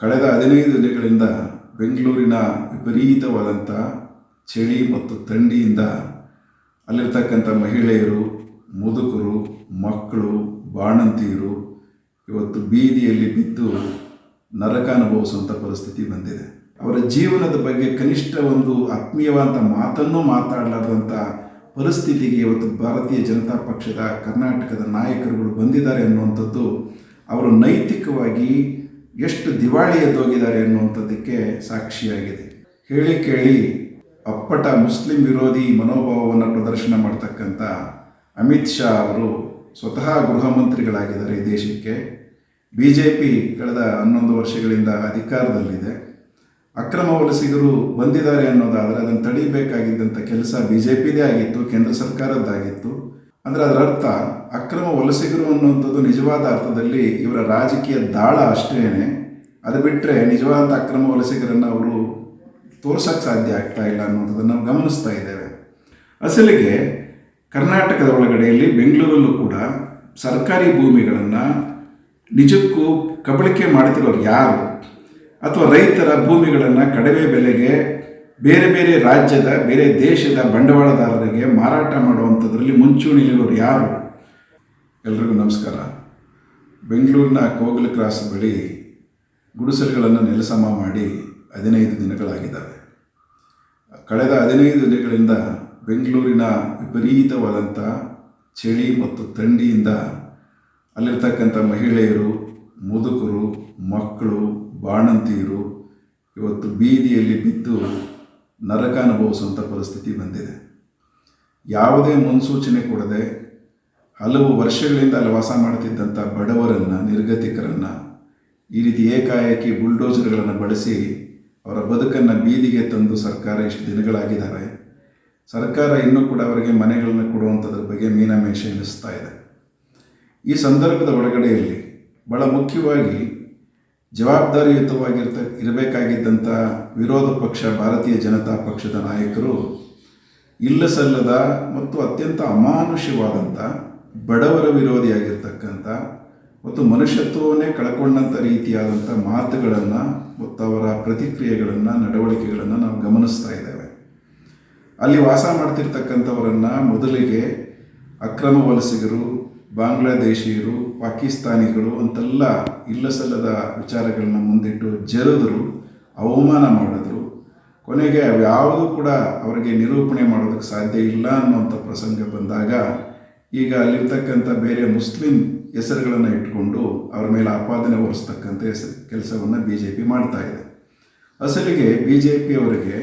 ಕಳೆದ 15 ದಿನಗಳಿಂದ ಬೆಂಗಳೂರಿನ ವಿಪರೀತವಾದಂಥ ಚಳಿ ಮತ್ತು ಥಂಡಿಯಿಂದ ಅಲ್ಲಿರ್ತಕ್ಕಂಥ ಮಹಿಳೆಯರು, ಮುದುಕರು, ಮಕ್ಕಳು, ಬಾಣಂತಿಯರು ಇವತ್ತು ಬೀದಿಯಲ್ಲಿ ಬಿದ್ದು ನರಕ ಅನುಭವಿಸುವಂಥ ಪರಿಸ್ಥಿತಿ ಬಂದಿದೆ. ಅವರ ಜೀವನದ ಬಗ್ಗೆ ಕನಿಷ್ಠ ಒಂದು ಆತ್ಮೀಯವಾದಂಥ ಮಾತನ್ನೂ ಮಾತಾಡಲಾರ್ದಂಥ ಪರಿಸ್ಥಿತಿಗೆ ಇವತ್ತು ಭಾರತೀಯ ಜನತಾ ಪಕ್ಷದ ಕರ್ನಾಟಕದ ನಾಯಕರುಗಳು ಬಂದಿದ್ದಾರೆ ಅನ್ನುವಂಥದ್ದು ಅವರು ನೈತಿಕವಾಗಿ ಎಷ್ಟು ದಿವಾಳಿ ಎದ್ದೋಗಿದ್ದಾರೆ ಅನ್ನುವಂಥದ್ದಕ್ಕೆ ಸಾಕ್ಷಿಯಾಗಿದೆ. ಹೇಳಿ ಕೇಳಿ ಅಪ್ಪಟ ಮುಸ್ಲಿಂ ವಿರೋಧಿ ಮನೋಭಾವವನ್ನು ಪ್ರದರ್ಶನ ಮಾಡ್ತಕ್ಕಂಥ ಅಮಿತ್ ಶಾ ಅವರು ಸ್ವತಃ ಗೃಹ ಮಂತ್ರಿಗಳಾಗಿದ್ದಾರೆ ಈ ದೇಶಕ್ಕೆ. BJP ಕಳೆದ 11 ವರ್ಷಗಳಿಂದ ಅಧಿಕಾರದಲ್ಲಿದೆ. ಅಕ್ರಮ ವಲಸಿಗರು ಬಂದಿದ್ದಾರೆ ಅನ್ನೋದಾದರೆ ಅದನ್ನು ತಡಿಬೇಕಾಗಿದ್ದಂಥ ಕೆಲಸ BJPದೇ ಆಗಿತ್ತು, ಕೇಂದ್ರ ಸರ್ಕಾರದ್ದಾಗಿತ್ತು. ಅಂದರೆ ಅದರ ಅರ್ಥ ಅಕ್ರಮ ವಲಸಿಗರು ಅನ್ನುವಂಥದ್ದು ನಿಜವಾದ ಅರ್ಥದಲ್ಲಿ ಇವರ ರಾಜಕೀಯ ದಾಳ ಅಷ್ಟೇ. ಅದು ಬಿಟ್ಟರೆ ನಿಜವಾದ ಅಕ್ರಮ ವಲಸಿಗರನ್ನು ಅವರು ತೋರ್ಸೋಕ್ಕೆ ಸಾಧ್ಯ ಆಗ್ತಾ ಇಲ್ಲ ಅನ್ನೋದನ್ನು ನಾವು ಗಮನಿಸ್ತಾ ಇದ್ದೇವೆ. ಅಸಲಿಗೆ ಕರ್ನಾಟಕದ ಒಳಗಡೆಯಲ್ಲಿ ಬೆಂಗಳೂರಲ್ಲೂ ಕೂಡ ಸರ್ಕಾರಿ ಭೂಮಿಗಳನ್ನು ನಿಜಕ್ಕೂ ಕಬಳಿಕೆ ಮಾಡ್ತಿರೋರು ಯಾರು, ಅಥವಾ ರೈತರ ಭೂಮಿಗಳನ್ನು ಕಡಿಮೆ ಬೆಲೆಗೆ ಬೇರೆ ಬೇರೆ ರಾಜ್ಯದ ಬೇರೆ ದೇಶದ ಬಂಡವಾಳದಾರರಿಗೆ ಮಾರಾಟ ಮಾಡುವಂಥದ್ರಲ್ಲಿ ಮುಂಚೂಣಿಲಿರೋರು ಯಾರು? ಎಲ್ರಿಗೂ ನಮಸ್ಕಾರ. ಬೆಂಗಳೂರಿನ ಕೋಗಿಲು ಕ್ರಾಸ್ ಬಳಿ ಗುಡಿಸಲುಗಳನ್ನು ನೆಲಸಮ ಮಾಡಿ 15 ದಿನಗಳಾಗಿದ್ದಾವೆ. ಕಳೆದ 15 ದಿನಗಳಿಂದ ಬೆಂಗಳೂರಿನ ವಿಪರೀತವಾದಂಥ ಚಳಿ ಮತ್ತು ಥಂಡಿಯಿಂದ ಅಲ್ಲಿರ್ತಕ್ಕಂಥ ಮಹಿಳೆಯರು, ಮುದುಕರು, ಮಕ್ಕಳು, ಬಾಣಂತಿಯರು ಇವತ್ತು ಬೀದಿಯಲ್ಲಿ ಬಿದ್ದು ನರಕ ಅನುಭವಿಸುವಂಥ ಪರಿಸ್ಥಿತಿ ಬಂದಿದೆ. ಯಾವುದೇ ಮುನ್ಸೂಚನೆ ಕೊಡದೆ ಹಲವು ವರ್ಷಗಳಿಂದ ಅಲ್ಲಿ ವಾಸ ಮಾಡ್ತಿದ್ದಂಥ ಬಡವರನ್ನು, ನಿರ್ಗತಿಕರನ್ನು ಈ ರೀತಿ ಏಕಾಏಕಿ ಬುಲ್ಡೋಸರ್ಗಳನ್ನು ಬಳಸಿ ಅವರ ಬದುಕನ್ನು ಬೀದಿಗೆ ತಂದು ಸರ್ಕಾರ ಇಷ್ಟು ದಿನಗಳಾಗಿದ್ದಾರೆ. ಸರ್ಕಾರ ಇನ್ನೂ ಕೂಡ ಅವರಿಗೆ ಮನೆಗಳನ್ನು ಕೊಡುವಂಥದ್ರ ಬಗ್ಗೆ ಮೀನಾಮೇಷ ಎನಿಸ್ತಾ ಇದೆ. ಈ ಸಂದರ್ಭದ ಒಳಗಡೆಯಲ್ಲಿ ಭಾಳ ಮುಖ್ಯವಾಗಿ ಇರಬೇಕಾಗಿದ್ದಂಥ ವಿರೋಧ ಪಕ್ಷ ಭಾರತೀಯ ಜನತಾ ಪಕ್ಷದ ನಾಯಕರು ಇಲ್ಲಸಲ್ಲದ ಮತ್ತು ಅತ್ಯಂತ ಅಮಾನುಷವಾದಂಥ ಬಡವರ ವಿರೋಧಿಯಾಗಿರ್ತಕ್ಕಂಥ ಮತ್ತು ಮನುಷ್ಯತ್ವವನ್ನೇ ಕಳ್ಕೊಂಡಂಥ ರೀತಿಯಾದಂಥ ಮಾತುಗಳನ್ನು ಮತ್ತು ಅವರ ಪ್ರತಿಕ್ರಿಯೆಗಳನ್ನು, ನಡವಳಿಕೆಗಳನ್ನು ನಾವು ಗಮನಿಸ್ತಾ ಇದ್ದೇವೆ. ಅಲ್ಲಿ ವಾಸ ಮಾಡ್ತಿರ್ತಕ್ಕಂಥವರನ್ನು ಮೊದಲಿಗೆ ಅಕ್ರಮ ವಲಸಿಗರು, ಬಾಂಗ್ಲಾದೇಶಿಯರು, ಪಾಕಿಸ್ತಾನಿಗಳು ಅಂತೆಲ್ಲ ಇಲ್ಲಸಲ್ಲದ ವಿಚಾರಗಳನ್ನ ಮುಂದಿಟ್ಟು ಜರಿದರು, ಅವಮಾನ ಮಾಡಿದ್ರು. ಕೊನೆಗೆ ಯಾವುದೂ ಕೂಡ ಅವರಿಗೆ ನಿರೂಪಣೆ ಮಾಡೋದಕ್ಕೆ ಸಾಧ್ಯ ಇಲ್ಲ ಅನ್ನುವಂಥ ಪ್ರಸಂಗ ಬಂದಾಗ ಈಗ ಅಲ್ಲಿರ್ತಕ್ಕಂಥ ಬೇರೆ ಮುಸ್ಲಿಂ ಹೆಸರುಗಳನ್ನು ಇಟ್ಕೊಂಡು ಅವರ ಮೇಲೆ ಆಪಾದನೆ ಹೊರಿಸ್ತಕ್ಕಂಥ ಕೆಲಸವನ್ನು BJP ಮಾಡ್ತಾ ಇದೆ. ಅಸಲಿಗೆ BJP ಅವರಿಗೆ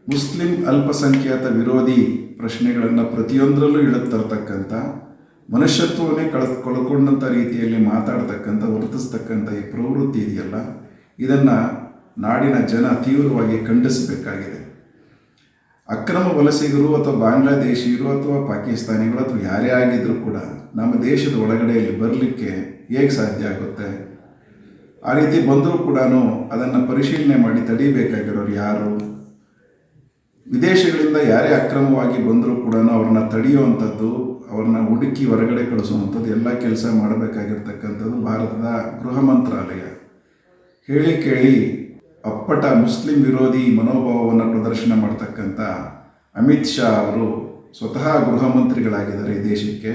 ಮುಸ್ಲಿಂ ಅಲ್ಪಸಂಖ್ಯಾತ ವಿರೋಧಿ ಪ್ರಶ್ನೆಗಳನ್ನು ಪ್ರತಿಯೊಂದರಲ್ಲೂ ಇಳುತ್ತರ್ತಕ್ಕಂಥ, ಮನುಷ್ಯತ್ವವನ್ನೇ ಕಳ್ಕೊಂಡಂಥ ರೀತಿಯಲ್ಲಿ ಮಾತಾಡ್ತಕ್ಕಂಥ, ವರ್ತಿಸ್ತಕ್ಕಂಥ ಈ ಪ್ರವೃತ್ತಿ ಇದೆಯಲ್ಲ, ಇದನ್ನು ನಾಡಿನ ಜನ ತೀವ್ರವಾಗಿ ಖಂಡಿಸಬೇಕಾಗಿದೆ. ಅಕ್ರಮ ವಲಸಿಗರು ಅಥವಾ ಬಾಂಗ್ಲಾದೇಶಿಯರು ಅಥವಾ ಪಾಕಿಸ್ತಾನಿಗಳು ಅಥವಾ ಯಾರೇ ಆಗಿದ್ದರೂ ಕೂಡ ನಮ್ಮ ದೇಶದ ಒಳಗಡೆಯಲ್ಲಿ ಬರಲಿಕ್ಕೆ ಹೇಗೆ ಸಾಧ್ಯ ಆಗುತ್ತೆ? ಆ ರೀತಿ ಬಂದರೂ ಕೂಡ ಅದನ್ನು ಪರಿಶೀಲನೆ ಮಾಡಿ ತಡಿಬೇಕಾಗಿರೋರು ಯಾರು? ವಿದೇಶಗಳಿಂದ ಯಾರೇ ಅಕ್ರಮವಾಗಿ ಬಂದರೂ ಕೂಡ ಅವ್ರನ್ನ ತಡೆಯುವಂಥದ್ದು, ಅವ್ರನ್ನ ಹುಡುಕಿ ಹೊರಗಡೆ ಕಳಿಸುವಂಥದ್ದು ಎಲ್ಲ ಕೆಲಸ ಮಾಡಬೇಕಾಗಿರ್ತಕ್ಕಂಥದ್ದು ಭಾರತದ ಗೃಹ ಮಂತ್ರಾಲಯ. ಹೇಳಿ ಕೇಳಿ ಅಪ್ಪಟ ಮುಸ್ಲಿಂ ವಿರೋಧಿ ಮನೋಭಾವವನ್ನು ಪ್ರದರ್ಶನ ಮಾಡ್ತಕ್ಕಂಥ ಅಮಿತ್ ಶಾ ಅವರು ಸ್ವತಃ ಗೃಹ ಮಂತ್ರಿಗಳಾಗಿದ್ದಾರೆ ಈ ದೇಶಕ್ಕೆ.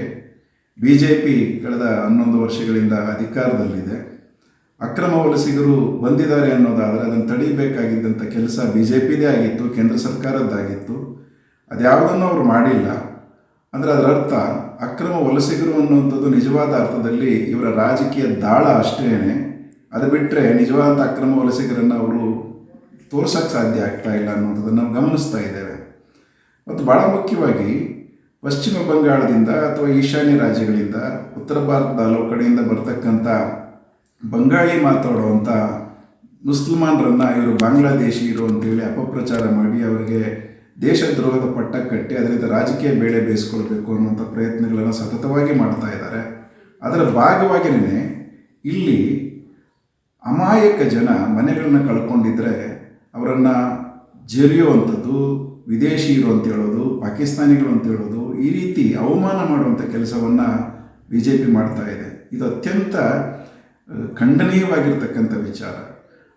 BJP ಕಳೆದ 11 ವರ್ಷಗಳಿಂದ ಅಧಿಕಾರದಲ್ಲಿದೆ. ಅಕ್ರಮ ವಲಸಿಗರು ಬಂದಿದ್ದಾರೆ ಅನ್ನೋದಾದರೆ ಅದನ್ನು ತಡಿಬೇಕಾಗಿದ್ದಂಥ ಕೆಲಸ BJPದೇ ಆಗಿತ್ತು, ಕೇಂದ್ರ ಸರ್ಕಾರದ್ದಾಗಿತ್ತು. ಅದ್ಯಾವುದನ್ನು ಅವರು ಮಾಡಿಲ್ಲ. ಅಂದರೆ ಅದರ ಅರ್ಥ ಅಕ್ರಮ ವಲಸಿಗರು ಅನ್ನುವಂಥದ್ದು ನಿಜವಾದ ಅರ್ಥದಲ್ಲಿ ಇವರ ರಾಜಕೀಯ ದಾಳ ಅಷ್ಟೇ. ಅದು ಬಿಟ್ಟರೆ ನಿಜವಾದ ಅಕ್ರಮ ವಲಸಿಗರನ್ನು ಅವರು ತೋರ್ಸೋಕ್ಕೆ ಸಾಧ್ಯ ಆಗ್ತಾ ಇಲ್ಲ ಅನ್ನೋದನ್ನು ನಾವು ಗಮನಿಸ್ತಾ ಇದ್ದೇವೆ. ಮತ್ತು ಭಾಳ ಮುಖ್ಯವಾಗಿ ಪಶ್ಚಿಮ ಬಂಗಾಳದಿಂದ ಅಥವಾ ಈಶಾನ್ಯ ರಾಜ್ಯಗಳಿಂದ, ಉತ್ತರ ಭಾರತದ ಹಲವು ಕಡೆಯಿಂದ ಬರ್ತಕ್ಕಂಥ ಬಂಗಾಳಿ ಮಾತಾಡುವಂಥ ಮುಸಲ್ಮಾನರನ್ನು ಇವರು ಬಾಂಗ್ಲಾದೇಶಿಯರು ಅಂತೇಳಿ ಅಪಪ್ರಚಾರ ಮಾಡಿ ಅವರಿಗೆ ದೇಶದ್ರೋಹದ ಪಟ್ಟ ಕಟ್ಟಿ ಅದರಿಂದ ರಾಜಕೀಯ ಬೇಳೆ ಬೇಯಿಸ್ಕೊಳ್ಬೇಕು ಅನ್ನುವಂಥ ಪ್ರಯತ್ನಗಳನ್ನು ಸತತವಾಗಿ ಮಾಡ್ತಾ ಇದ್ದಾರೆ. ಅದರ ಭಾಗವಾಗಿಯೇ ಇಲ್ಲಿ ಅಮಾಯಕ ಜನ ಮನೆಗಳನ್ನ ಕಳ್ಕೊಂಡಿದ್ರೆ ಅವರನ್ನು ಜರಿಯುವಂಥದ್ದು, ವಿದೇಶಿಯರು ಅಂತ ಹೇಳೋದು, ಪಾಕಿಸ್ತಾನಿಗಳು ಅಂತ ಹೇಳೋದು, ಈ ರೀತಿ ಅವಮಾನ ಮಾಡುವಂಥ ಕೆಲಸವನ್ನು BJP ಮಾಡ್ತಾ ಇದೆ. ಇದು ಅತ್ಯಂತ ಖಂಡನೀಯವಾಗಿರ್ತಕ್ಕಂಥ ವಿಚಾರ.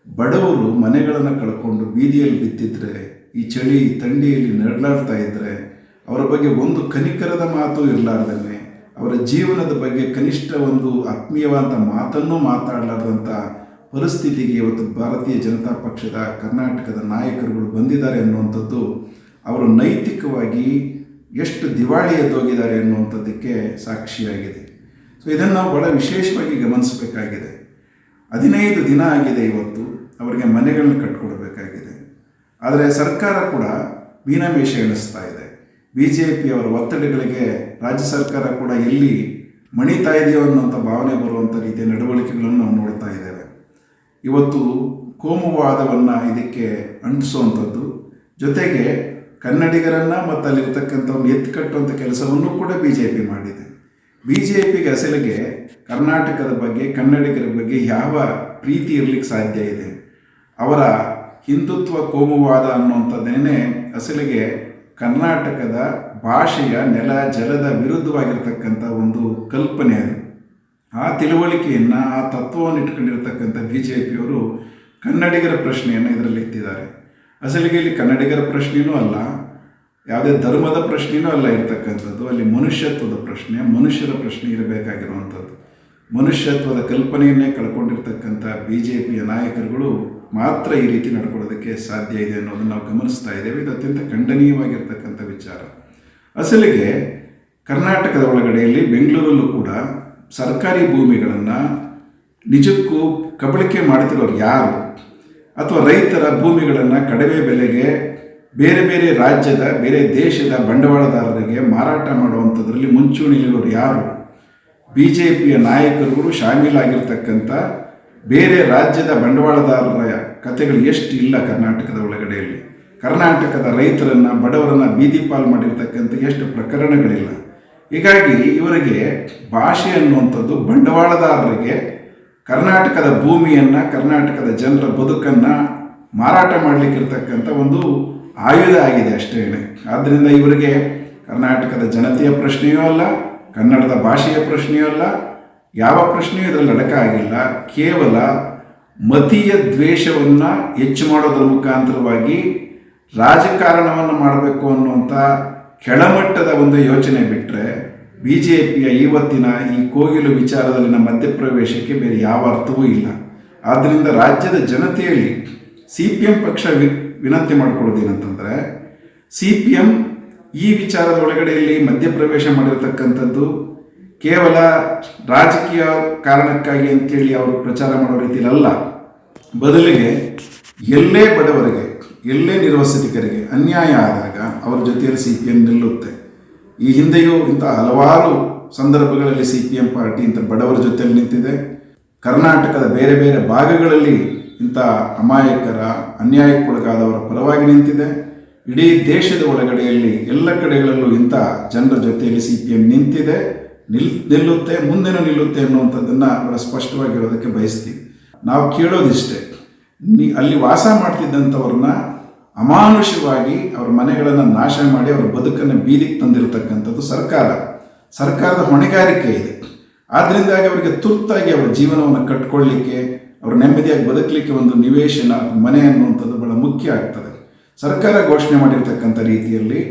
ಬಡವರು ಮನೆಗಳನ್ನು ಕಳ್ಕೊಂಡು ಬೀದಿಯಲ್ಲಿ ಬಿದ್ದಿದ್ರೆ, ಈ ಚಳಿ ಥಂಡಿಯಲ್ಲಿ ನರಳಾಡ್ತಾ ಇದ್ದರೆ, ಅವರ ಬಗ್ಗೆ ಒಂದು ಕನಿಕರದ ಮಾತು ಇರಲಾರ್ದೇ, ಅವರ ಜೀವನದ ಬಗ್ಗೆ ಕನಿಷ್ಠ ಒಂದು ಆತ್ಮೀಯವಾದ ಮಾತನ್ನೂ ಮಾತಾಡಲಾರ್ದಂಥ ಪರಿಸ್ಥಿತಿಗೆ ಇವತ್ತು ಭಾರತೀಯ ಜನತಾ ಪಕ್ಷದ ಕರ್ನಾಟಕದ ನಾಯಕರುಗಳು ಬಂದಿದ್ದಾರೆ ಅನ್ನುವಂಥದ್ದು ಅವರು ನೈತಿಕವಾಗಿ ಎಷ್ಟು ದಿವಾಳಿ ಎದ್ದೋಗಿದ್ದಾರೆ ಅನ್ನುವಂಥದ್ದಕ್ಕೆ ಸಾಕ್ಷಿಯಾಗಿದೆ. ಸೊ ಇದನ್ನು ನಾವು ಭಾಳ ವಿಶೇಷವಾಗಿ ಗಮನಿಸಬೇಕಾಗಿದೆ. 15 ದಿನ ಆಗಿದೆ ಇವತ್ತು ಅವರಿಗೆ ಮನೆಗಳನ್ನ ಕಟ್ಕೊಡ್ಬೇಕಾಗಿದೆ. ಆದರೆ ಸರ್ಕಾರ ಕೂಡ ಮೀನಮೇಷ ಎಣಿಸ್ತಾ ಇದೆ. BJP ಅವರ ಒತ್ತಡಗಳಿಗೆ ರಾಜ್ಯ ಸರ್ಕಾರ ಕೂಡ ಎಲ್ಲಿ ಮಣಿತಾ ಇದೆಯೋ ಅನ್ನೋಂಥ ಭಾವನೆ ಬರುವಂಥ ರೀತಿಯ ನಡವಳಿಕೆಗಳನ್ನು ನಾವು ನೋಡ್ತಾ ಇದ್ದೇವೆ. ಇವತ್ತು ಕೋಮುವಾದವನ್ನು ಇದಕ್ಕೆ ಅಂಟಿಸುವಂಥದ್ದು, ಜೊತೆಗೆ ಕನ್ನಡಿಗರನ್ನು ಮತ್ತು ಅಲ್ಲಿರ್ತಕ್ಕಂಥವ್ರನ್ನ ಎತ್ತಿಕಟ್ಟುವಂಥ ಕೆಲಸವನ್ನು ಕೂಡ BJP ಮಾಡಿದೆ. BJPಗೆ ಅಸಲಿಗೆ ಕರ್ನಾಟಕದ ಬಗ್ಗೆ, ಕನ್ನಡಿಗರ ಬಗ್ಗೆ ಯಾವ ಪ್ರೀತಿ ಇರಲಿಕ್ಕೆ ಸಾಧ್ಯ ಇದೆ? ಅವರ ಹಿಂದುತ್ವ ಕೋಮುವಾದ ಅನ್ನುವಂಥದ್ದೇನೆ ಅಸಲಿಗೆ ಕರ್ನಾಟಕದ ಭಾಷೆಯ ನೆಲ ಜಲದ ವಿರುದ್ಧವಾಗಿರ್ತಕ್ಕಂಥ ಒಂದು ಕಲ್ಪನೆ ಅದು. ಆ ತಿಳುವಳಿಕೆಯನ್ನು, ಆ ತತ್ವವನ್ನು ಇಟ್ಕೊಂಡಿರ್ತಕ್ಕಂಥ BJPಯವರು ಕನ್ನಡಿಗರ ಪ್ರಶ್ನೆಯನ್ನು ಇದರಲ್ಲಿ ಎತ್ತಿದ್ದಾರೆ. ಅಸಲಿಗೆ ಇಲ್ಲಿ ಕನ್ನಡಿಗರ ಪ್ರಶ್ನೆಯೂ ಅಲ್ಲ, ಯಾವುದೇ ಧರ್ಮದ ಪ್ರಶ್ನೆಯೂ ಅಲ್ಲ ಇರತಕ್ಕಂಥದ್ದು. ಅಲ್ಲಿ ಮನುಷ್ಯತ್ವದ ಪ್ರಶ್ನೆ, ಮನುಷ್ಯರ ಪ್ರಶ್ನೆ ಇರಬೇಕಾಗಿರುವಂಥದ್ದು. ಮನುಷ್ಯತ್ವದ ಕಲ್ಪನೆಯನ್ನೇ ಕಳ್ಕೊಂಡಿರ್ತಕ್ಕಂಥ BJPಯ ನಾಯಕರುಗಳು ಮಾತ್ರ ಈ ರೀತಿ ನಡ್ಕೊಳ್ಳೋದಕ್ಕೆ ಸಾಧ್ಯ ಇದೆ ಅನ್ನೋದನ್ನು ನಾವು ಗಮನಿಸ್ತಾ ಇದ್ದೇವೆ. ಇದು ಅತ್ಯಂತ ಖಂಡನೀಯವಾಗಿರ್ತಕ್ಕಂಥ ವಿಚಾರ. ಅಸಲಿಗೆ ಕರ್ನಾಟಕದ ಒಳಗಡೆಯಲ್ಲಿ ಬೆಂಗಳೂರಲ್ಲೂ ಕೂಡ ಸರ್ಕಾರಿ ಭೂಮಿಗಳನ್ನು ನಿಜಕ್ಕೂ ಕಬಳಿಕೆ ಮಾಡ್ತಿರೋರು ಯಾರು? ಅಥವಾ ರೈತರ ಭೂಮಿಗಳನ್ನು ಕಡಿಮೆ ಬೆಲೆಗೆ ಬೇರೆ ಬೇರೆ ರಾಜ್ಯದ, ಬೇರೆ ದೇಶದ ಬಂಡವಾಳದಾರರಿಗೆ ಮಾರಾಟ ಮಾಡುವಂಥದ್ರಲ್ಲಿ ಮುಂಚೂಣಿಲಿರೋರು ಯಾರು? BJPಯ ನಾಯಕರುಗಳು ಶಾಮೀಲಾಗಿರ್ತಕ್ಕಂಥ ಬೇರೆ ರಾಜ್ಯದ ಬಂಡವಾಳದಾರರ ಕಥೆಗಳು ಎಷ್ಟು ಇಲ್ಲ ಕರ್ನಾಟಕದ ಒಳಗಡೆಯಲ್ಲಿ. ಕರ್ನಾಟಕದ ರೈತರನ್ನು, ಬಡವರನ್ನು ಬೀದಿ ಪಾಲು ಮಾಡಿರ್ತಕ್ಕಂಥ ಎಷ್ಟು ಪ್ರಕರಣಗಳಿಲ್ಲ. ಹೀಗಾಗಿ ಇವರಿಗೆ ಭಾಷೆ ಅನ್ನುವಂಥದ್ದು ಬಂಡವಾಳದಾರರಿಗೆ ಕರ್ನಾಟಕದ ಭೂಮಿಯನ್ನು, ಕರ್ನಾಟಕದ ಜನರ ಬದುಕನ್ನು ಮಾರಾಟ ಮಾಡಲಿಕ್ಕಿರ್ತಕ್ಕಂಥ ಒಂದು ಆಯುಧ ಆಗಿದೆ ಅಷ್ಟೇ. ಆದ್ದರಿಂದ ಇವರಿಗೆ ಕರ್ನಾಟಕದ ಜನತೆಯ ಪ್ರಶ್ನೆಯೂ ಅಲ್ಲ, ಕನ್ನಡದ ಭಾಷೆಯ ಪ್ರಶ್ನೆಯೂ ಅಲ್ಲ, ಯಾವ ಪ್ರಶ್ನೆಯೂ ಇದರಲ್ಲಿ ಅಡಕ ಆಗಿಲ್ಲ. ಕೇವಲ ಮತೀಯ ದ್ವೇಷವನ್ನು ಹೆಚ್ಚು ಮಾಡೋದ್ರ ಮುಖಾಂತರವಾಗಿ ರಾಜಕಾರಣವನ್ನು ಮಾಡಬೇಕು ಅನ್ನುವಂಥ ಕೆಳಮಟ್ಟದ ಒಂದು ಯೋಚನೆ ಬಿಟ್ಟರೆ BJPಯ ಇವತ್ತಿನ ಈ ಕೋಗಿಲು ವಿಚಾರದಲ್ಲಿನ ಮಧ್ಯಪ್ರವೇಶಕ್ಕೆ ಬೇರೆ ಯಾವ ಅರ್ಥವೂ ಇಲ್ಲ. ಆದ್ದರಿಂದ ರಾಜ್ಯದ ಜನತೆಯಲ್ಲಿ CPM ಪಕ್ಷ ವಿನಂತಿ ಮಾಡಿಕೊಳ್ಳೋದೇನಂತಂದರೆ, CPM ಈ ವಿಚಾರದ ಒಳಗಡೆಯಲ್ಲಿ ಮಧ್ಯಪ್ರವೇಶ ಮಾಡಿರ್ತಕ್ಕಂಥದ್ದು ಕೇವಲ ರಾಜಕೀಯ ಕಾರಣಕ್ಕಾಗಿ ಅಂತೇಳಿ ಅವರು ಪ್ರಚಾರ ಮಾಡೋ ರೀತಿಯಲ್ಲ. ಬದಲಿಗೆ ಎಲ್ಲೇ ಬಡವರಿಗೆ, ಎಲ್ಲೇ ನಿರ್ವಸತಿಕರಿಗೆ ಅನ್ಯಾಯ ಆದಾಗ ಅವರ ಜೊತೆಯಲ್ಲಿ CPM ನಿಲ್ಲುತ್ತೆ. ಈ ಹಿಂದೆಯೂ ಇಂಥ ಹಲವಾರು ಸಂದರ್ಭಗಳಲ್ಲಿ CPM ಪಾರ್ಟಿ ಇಂಥ ಬಡವರ ಜೊತೆಯಲ್ಲಿ ನಿಂತಿದೆ. ಕರ್ನಾಟಕದ ಬೇರೆ ಬೇರೆ ಭಾಗಗಳಲ್ಲಿ ಇಂಥ ಅಮಾಯಕರ, ಅನ್ಯಾಯಕ್ಕೊಳಗಾದವರ ಪರವಾಗಿ ನಿಂತಿದೆ. ಇಡೀ ದೇಶದ ಒಳಗಡೆಯಲ್ಲಿ ಎಲ್ಲ ಕಡೆಗಳಲ್ಲೂ ಇಂಥ ಜನರ ಜೊತೆಯಲ್ಲಿ CPM ನಿಂತಿದೆ, ನಿಲ್ಲುತ್ತೆ, ಮುಂದೆನೂ ನಿಲ್ಲುತ್ತೆ ಅನ್ನುವಂಥದ್ದನ್ನು ಬಹಳ ಸ್ಪಷ್ಟವಾಗಿರೋದಕ್ಕೆ ಬಯಸ್ತೀವಿ. ನಾವು ಕೇಳೋದಿಷ್ಟೇ, ಅಲ್ಲಿ ವಾಸ ಮಾಡ್ತಿದ್ದಂಥವ್ರನ್ನ ಅಮಾನುಷವಾಗಿ ಅವ್ರ ಮನೆಗಳನ್ನು ನಾಶ ಮಾಡಿ ಅವ್ರ ಬದುಕನ್ನು ಬೀದಿಗೆ ತಂದಿರತಕ್ಕಂಥದ್ದು ಸರ್ಕಾರದ ಹೊಣೆಗಾರಿಕೆ ಇದೆ. ಆದ್ದರಿಂದಾಗಿ ಅವರಿಗೆ ತುರ್ತಾಗಿ ಅವರ ಜೀವನವನ್ನು ಕಟ್ಕೊಳ್ಳಿಕ್ಕೆ, ಅವರು ನೆಮ್ಮದಿಯಾಗಿ ಬದುಕಲಿಕ್ಕೆ ಒಂದು ನಿವೇಶನ, ಮನೆ ಅನ್ನುವಂಥದ್ದು ಬಹಳ ಮುಖ್ಯ ಆಗ್ತದೆ. ಸರ್ಕಾರ ಘೋಷಣೆ ಮಾಡಿರ್ತಕ್ಕಂಥ ರೀತಿಯಲ್ಲಿ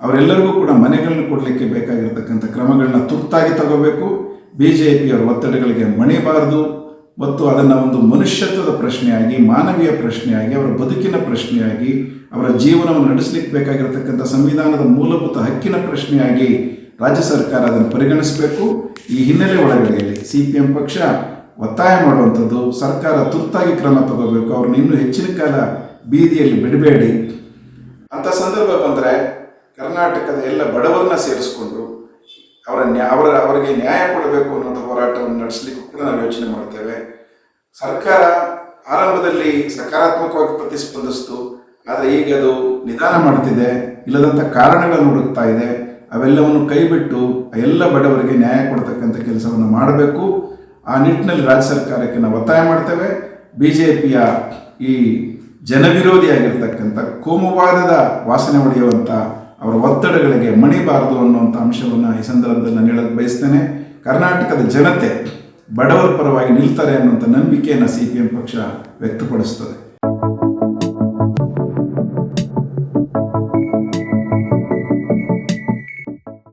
ಅವರೆಲ್ಲರಿಗೂ ಕೂಡ ಮನೆಗಳನ್ನು ಕೊಡಲಿಕ್ಕೆ ಬೇಕಾಗಿರ್ತಕ್ಕಂಥ ಕ್ರಮಗಳನ್ನ ತುರ್ತಾಗಿ ತಗೋಬೇಕು. BJPಯವರ ಒತ್ತಡಗಳಿಗೆ ಮಣಿಬಾರದು ಮತ್ತು ಅದನ್ನು ಒಂದು ಮನುಷ್ಯತ್ವದ ಪ್ರಶ್ನೆಯಾಗಿ, ಮಾನವೀಯ ಪ್ರಶ್ನೆಯಾಗಿ, ಅವರ ಬದುಕಿನ ಪ್ರಶ್ನೆಯಾಗಿ, ಅವರ ಜೀವನವನ್ನು ನಡೆಸಲಿಕ್ಕೆ ಬೇಕಾಗಿರತಕ್ಕಂಥ ಸಂವಿಧಾನದ ಮೂಲಭೂತ ಹಕ್ಕಿನ ಪ್ರಶ್ನೆಯಾಗಿ ರಾಜ್ಯ ಸರ್ಕಾರ ಅದನ್ನು ಪರಿಗಣಿಸಬೇಕು. ಈ ಹಿನ್ನೆಲೆ ಒಳಗಡೆಯಲ್ಲಿ CPM ಪಕ್ಷ ಒತ್ತಾಯ ಮಾಡುವಂಥದ್ದು, ಸರ್ಕಾರ ತುರ್ತಾಗಿ ಕ್ರಮ ತಗೋಬೇಕು, ಅವ್ರನ್ನ ಇನ್ನೂ ಹೆಚ್ಚಿನ ಕಾಲ ಬೀದಿಯಲ್ಲಿ ಬಿಡಬೇಡಿ. ಅಂಥ ಸಂದರ್ಭ ಬಂದರೆ ಕರ್ನಾಟಕದ ಎಲ್ಲ ಬಡವರನ್ನ ಸೇರಿಸ್ಕೊಂಡು ಅವರಿಗೆ ನ್ಯಾಯ ಕೊಡಬೇಕು ಅನ್ನೋಂಥ ಹೋರಾಟವನ್ನು ನಡೆಸಲಿಕ್ಕೂ ಕೂಡ ನಾವು ಯೋಚನೆ ಮಾಡ್ತೇವೆ. ಸರ್ಕಾರ ಆರಂಭದಲ್ಲಿ ಸಕಾರಾತ್ಮಕವಾಗಿ ಪ್ರತಿಸ್ಪಂದಿಸ್ತು, ಆದರೆ ಈಗ ಅದು ನಿಧಾನ ಮಾಡ್ತಿದೆ, ಇಲ್ಲದಂಥ ಕಾರಣಗಳನ್ನು ಹುಡುಕ್ತಾ ಇದೆ. ಅವೆಲ್ಲವನ್ನು ಕೈಬಿಟ್ಟು ಎಲ್ಲ ಬಡವರಿಗೆ ನ್ಯಾಯ ಕೊಡ್ತಕ್ಕಂಥ ಕೆಲಸವನ್ನು ಮಾಡಬೇಕು. ಆ ನಿಟ್ಟಿನಲ್ಲಿ ರಾಜ್ಯ ಸರ್ಕಾರಕ್ಕೆ ನಾವು ಒತ್ತಾಯ ಮಾಡ್ತೇವೆ. BJPಯ ಈ ಜನವಿರೋಧಿಯಾಗಿರ್ತಕ್ಕಂಥ ಕೋಮುವಾದದ ವಾಸನೆ ಹೊಡೆಯುವಂಥ ಅವರ ಒತ್ತಡಗಳಿಗೆ ಮಣಿಬಾರದು ಅನ್ನುವಂಥ ಅಂಶವನ್ನು ಈ ಸಂದರ್ಭದಲ್ಲಿ ನಾನು ಹೇಳಕ್ಕೆ ಬಯಸ್ತೇನೆ. ಕರ್ನಾಟಕದ ಜನತೆ ಬಡವರ ಪರವಾಗಿ ನಿಲ್ತಾರೆ ಅನ್ನುವಂಥ ನಂಬಿಕೆಯನ್ನು CPM ಪಕ್ಷ ವ್ಯಕ್ತಪಡಿಸ್ತದೆ.